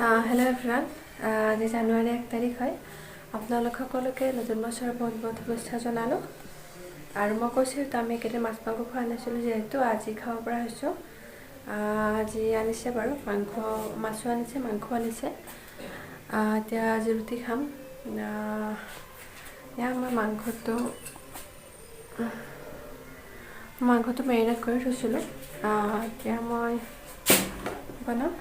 Hello' everyone, আজি জানুৱাৰী 1 তাৰিখ হয়। আপোনালোক সকলোকে নতুন বছৰৰ বহুত বহুত শুভেচ্ছা জনালোঁ। আৰু মই কৈছিলোঁ আমি এইকেইদিন মাছ মাংস খোৱা নাছিলোঁ, যিহেতু আজি খাব পৰা হৈছোঁ। আজি আনিছে বাৰু মাংস, মাছো আনিছে, মাংস আনিছে। এতিয়া আজি ৰুটি খাম। মই মাংসটো মেৰিনেট কৰি থৈছিলোঁ। এতিয়া মই বনাম।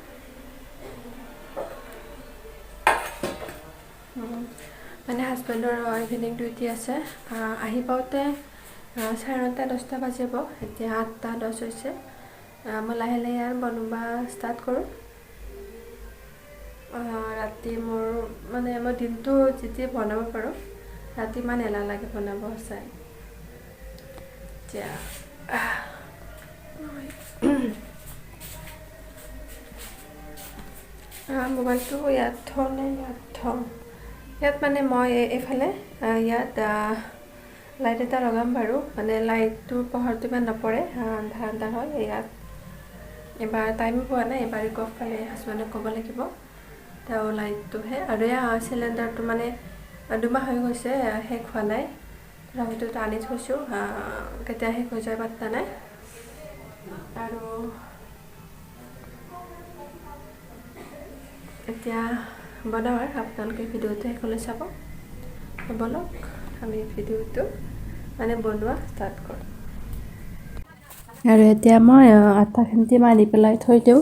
মানে হাজবেণ্ডৰ ইভিনিং ডিউটি আছে। আহি পাওঁতে 9:30-10টা বাজিব। এতিয়া 8:10 হৈছে। মই লাহে লাহে আৰু বনোৱা ষ্টাৰ্ট কৰোঁ। ৰাতি মই দিনটো যেতিয়া বনাব পাৰোঁ, ৰাতি ইমান এলাহ লাগে বনাব চাই। এতিয়া মোবাইলটো ইয়াত থ'ম। ইয়াত মানে মই এইফালে ইয়াত লাইট এটা লগাম বাৰু। মানে লাইটটোৰ পোহৰটো ইমান নপৰে, আন্ধাৰ হয় ইয়াত। এবাৰ টাইম পোৱা নাই, এবাৰ গৈ পালে হাজবেণ্ডক ক'ব লাগিব তেওঁ লাইটটোহে। আৰু চিলিণ্ডাৰটো মানে 2 মাহ হৈ গৈছে, শেষ হোৱা নাই। তথাপিতো আনি থৈছোঁ, কেতিয়া শেষ হৈ যায় পাত্তা নাই। আৰু এতিয়া বনাওঁ আৰু আপোনালোকে ভিডিঅ'টো শেষলৈ চাব। বলক আমি ভিডিঅ'টো বনোৱা ষ্টাৰ্ট কৰোঁ। আৰু এতিয়া মই আটাখিনি মাৰি পেলাই থৈ দিওঁ।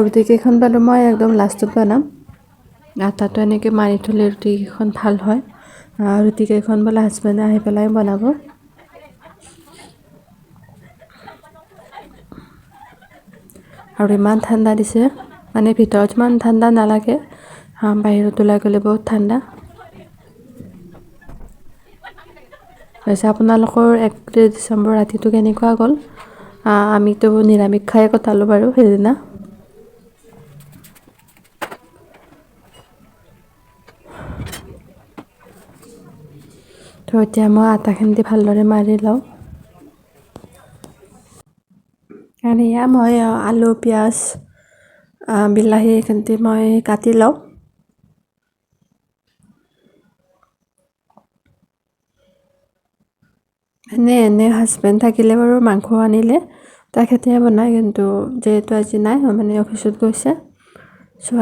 ৰুটিকেইখন বাৰু মই একদম লাষ্টত বনাম। আটাটো এনেকৈ মাৰি থ'লে ৰুটিকেইখন ভাল হয়। ৰুটিকেইখন বোলে হাজবেণ্ডে আহি পেলাই বনাব। আৰু ইমান ঠাণ্ডা দিছে, মানে ভিতৰত ইমান ঠাণ্ডা নালাগে, বাহিৰত ওলাই গ'লে বহুত ঠাণ্ডা। হৈছে আপোনালোকৰ 1 ডিচেম্বৰ ৰাতিটো কেনেকুৱা গ'ল? আমিতো নিৰামিষ খাই কটালোঁ বাৰু সেইদিনা। তো এতিয়া মই আটাখিনি ভালদৰে মাৰি লওঁ। আৰু মই আলু, পিঁয়াজ, বিলাহী এইখিনি মই কাটি লওঁ। এনে হাজবেণ্ড থাকিলে বাৰু মাংস আনিলে তেখেতে বনায়, কিন্তু যিহেতু আজি নাই, মানে অফিচত গৈছে,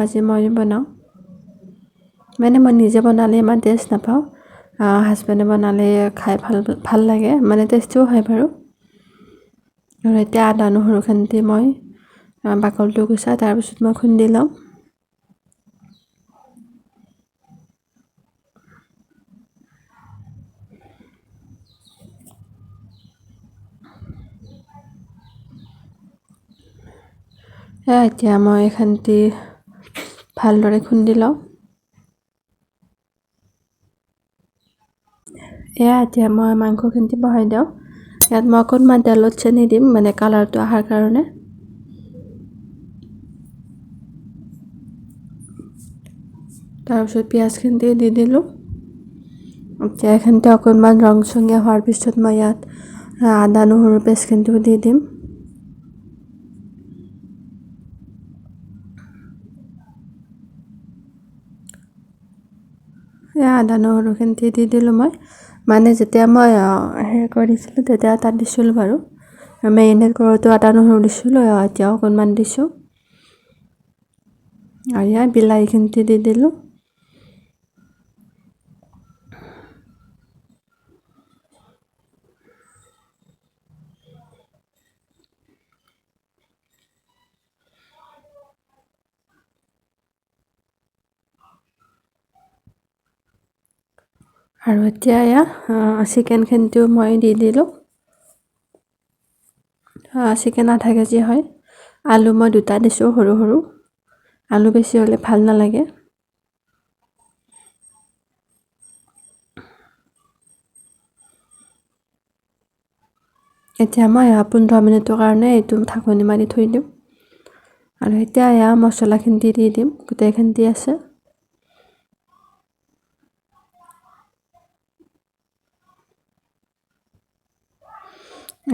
আজি মই বনাওঁ। মই নিজে বনালে ইমান টেষ্ট নাপাওঁ, হাজবেণ্ডে বনালে খাই ভাল লাগে, টেষ্টিও হয় বাৰু। আৰু এতিয়া আদা নহৰুখিনি মই বাকলিটো গুচাই তাৰপিছত মই খুন্দি লওঁ। এতিয়া মই এইখিনি ভালদৰে খুন্দি লওঁ। এতিয়া মই মাংসখিনি বহাই দিওঁ। ইয়াত মই অকণমান তেলত চেনি দিম, কালাৰটো অহাৰ কাৰণে। তাৰপিছত পিঁয়াজখিনি দি দিলোঁ। এতিয়া এইখিনিতে অকণমান ৰংচঙীয়া হোৱাৰ পিছত মই ইয়াত আদা নহৰু পেষ্টখিনিও দি দিম। আদা নহৰুখিনি দি দিলোঁ মই। যেতিয়া মই হেৰি কৰিছিলোঁ তেতিয়া তাত দিছিলোঁ বাৰু, মেৰিনেট কৰোঁতে আদা নহৰু দিছিলোঁ, এতিয়া অকণমান দিছোঁ। আৰু বিলাহীখিনি দি দিলোঁ। আৰু এতিয়া চিকেনখিনিও মই দি দিলোঁ। চিকেন আধা কেজি হয়। আলু মই 2টা দিছোঁ, সৰু সৰু। আলু বেছি হ'লে ভাল নালাগে। এতিয়া মই 15 মিনিটৰ কাৰণে এইটো ঢাকনি মাৰি থৈ দিম। আৰু এতিয়া মছলাখিনি দি দিম, গোটেইখিনি দি আছে।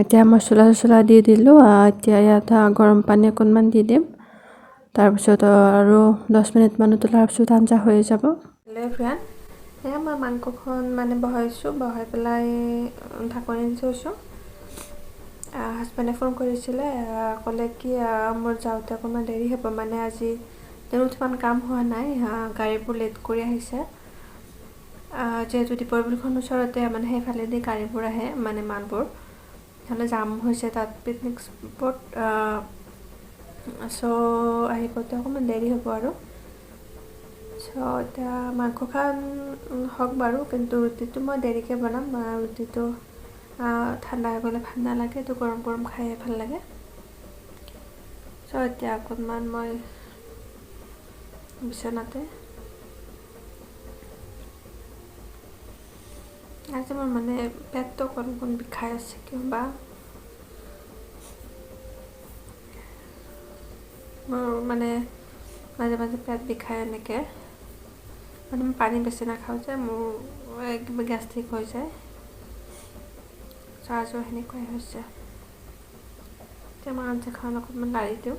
এতিয়া মছলা দি দিলোঁ। এতিয়া ইয়াত গৰম পানী অকণমান দি দিম। তাৰপিছত আৰু 10 মিনিটমান উতলাৰ পিছত আঞ্জা হৈ যাব। হেল্ল' ফ্ৰেণ্ড, এয়া মই মাংসখন মানে বহাইছোঁ, বহাই পেলাই ঢাকনি দি থৈছোঁ। হাজবেণ্ডে ফোন কৰিছিলে, ক'লে কি মোৰ যাওঁতে অকণমান দেৰি হ'ব, মানে আজি উঠমান কাম হোৱা নাই, গাড়ীবোৰ লেট কৰি আহিছে। যিহেতু দীপৰ বিলখন ওচৰতে, মানে সেইফালেদি গাড়ীবোৰ আহে, মানে মালবোৰ সেইফালে জাম হৈছে তাত পিকনিক স্পট, চ' আহিবতে অকণমান দেৰি হ'ব আৰু। চ' এতিয়া মাংসখন হওক বাৰু, কিন্তু ৰুটিটো মই দেৰিকৈ বনাম। ৰুটিটো ঠাণ্ডা হৈ গ'লে ভাল নালাগে, তো গৰম গৰম খায়ে ভাল লাগে। চ' এতিয়া অকণমান মই বিচনাতে, আজি মোৰ মানে পেটটো অকণ বিষাই আছে কিয়বা। মোৰ মানে মাজে মাজে পেট বিষাই এনেকৈ, মানে মই পানী বেছি নাখাওঁ যে, মোৰ কিবা গেষ্ট্ৰিক হৈ যায়। চাৰ্জো সেনেকুৱাই হৈছে। এতিয়া মই আঞ্জাখন অকণমান লাৰি দিওঁ।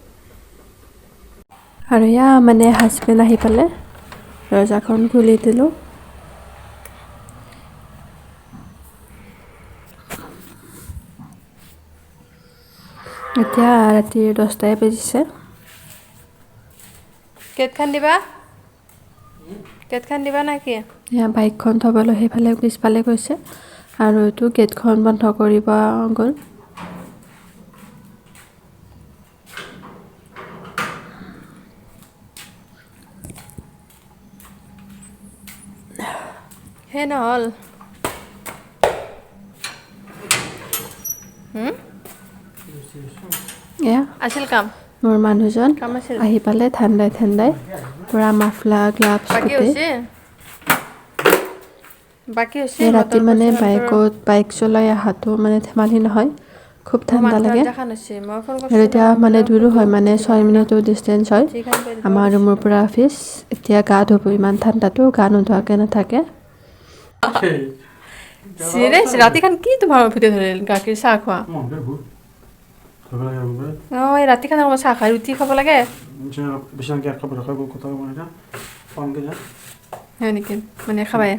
আৰু এয়া মানে হাজবেণ্ড আহি পালে, দৰজাখন খুলি দিলোঁ। এতিয়া ৰাতি 10টাই বাজিছে। কেটখন দিবা, কেটখন দিবা নেকি? এয়া বাইকখন থ'বলৈ সেইফালে পিছফালে গৈছে, আৰু এইটো গেটখন বন্ধ কৰিব গ'ল। সেই নহ'ল এয়া আছিল কাম। মোৰ মানুহজন আহি পালে ঠাণ্ডাই ঠাণ্ডাই, পূৰা মাফলাৰ গ্লাভছ বাকী হৈছে। ৰাতি মানে বাইক চলাই অহাটো মানে ধেমালি নহয়, খুব ঠাণ্ডা লাগে। আৰু এতিয়া মানে দূৰো হয়, মানে 6 মিনিটৰ ডিষ্টেঞ্চ হয় আমাৰ ৰুমৰ পৰা অফিচ। এতিয়া গা ধুব, ইমান ঠাণ্ডাটো গা নোধোৱাকৈ নাথাকে। ৰাতিখন কি তোমাৰ ভিতৰত ধৰিল, গাখীৰ চাহ খোৱা? এই ৰাতিখন চাহ খাই ৰুটি খাব লাগে হয় নেকি? মানে খাবাই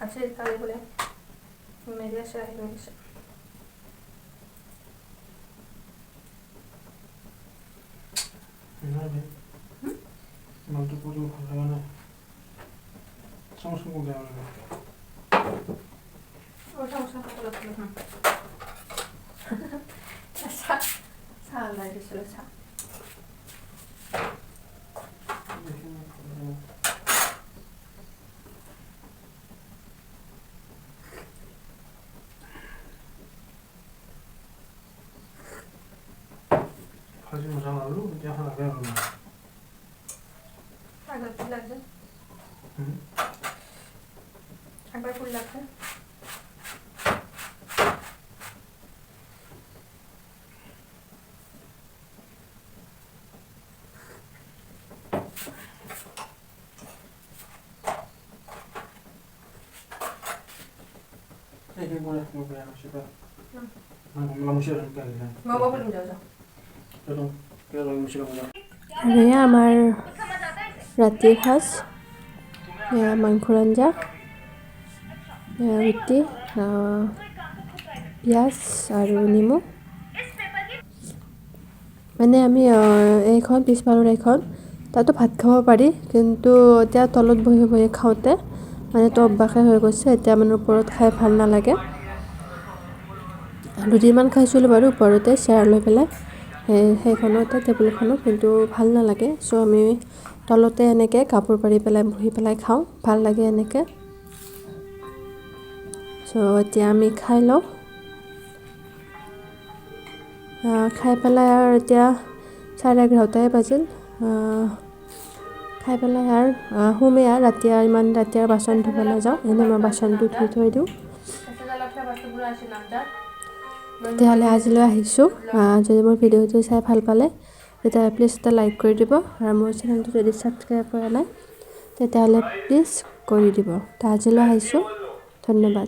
আছে কালি বলে মেরে আসে আহি মেরেছে মালটো পুরো ভালো লাগে না সমস্যা কোথায় হবে ওটা ওটা করে দিলাম আচ্ছা সালা দিছিল আচ্ছা ভাজি মজা আলু এতিয়া লাগে আৰু আগত কি লাগছে একবাৰ ফুল লাগছে আৰু এয়া আমাৰ ৰাতিৰ সাজ, মাংসৰ আঞ্জা, ৰুটি, পিঁয়াজ আৰু নেমু। মানে আমি এইখন পিছফালৰ এইখন তাতো ভাত খাব পাৰি, কিন্তু এতিয়া তলত বহি বহি খাওঁতে মানে তো অভ্যাসে হৈ গৈছে, এতিয়া মানে ওপৰত খাই ভাল নালাগে। দুদিনমান খাইছিলোঁ বাৰু ওপৰতে চেয়াৰ লৈ পেলাই সেইখনতে টেবুলখনত, কিন্তু ভাল নালাগে। চ' আমি তলতে এনেকৈ কাপোৰ পাৰি পেলাই বহি পেলাই খাওঁ, ভাল লাগে এনেকৈ। চ' এতিয়া আমি খাই লওঁ। খাই পেলাই আৰু এতিয়া 11:30 বাজিল। খাই পেলাই আৰু শুমেই আৰু ৰাতি আৰু বাচন ধুব নাযাওঁ, এনেই মই বাচনটো ধুই থৈ দিওঁ। তেতিয়াহ'লে আজিলৈ আহিছোঁ। যদি মোৰ ভিডিঅ'টো চাই ভাল পালে তেতিয়াহ'লে প্লিজ এটা লাইক কৰি দিব, আৰু মোৰ চেনেলটো যদি ছাবস্ক্ৰাইব কৰা নাই তেতিয়াহ'লে প্লিজ কৰি দিব। তো আজিলৈ আহিছোঁ, ধন্যবাদ।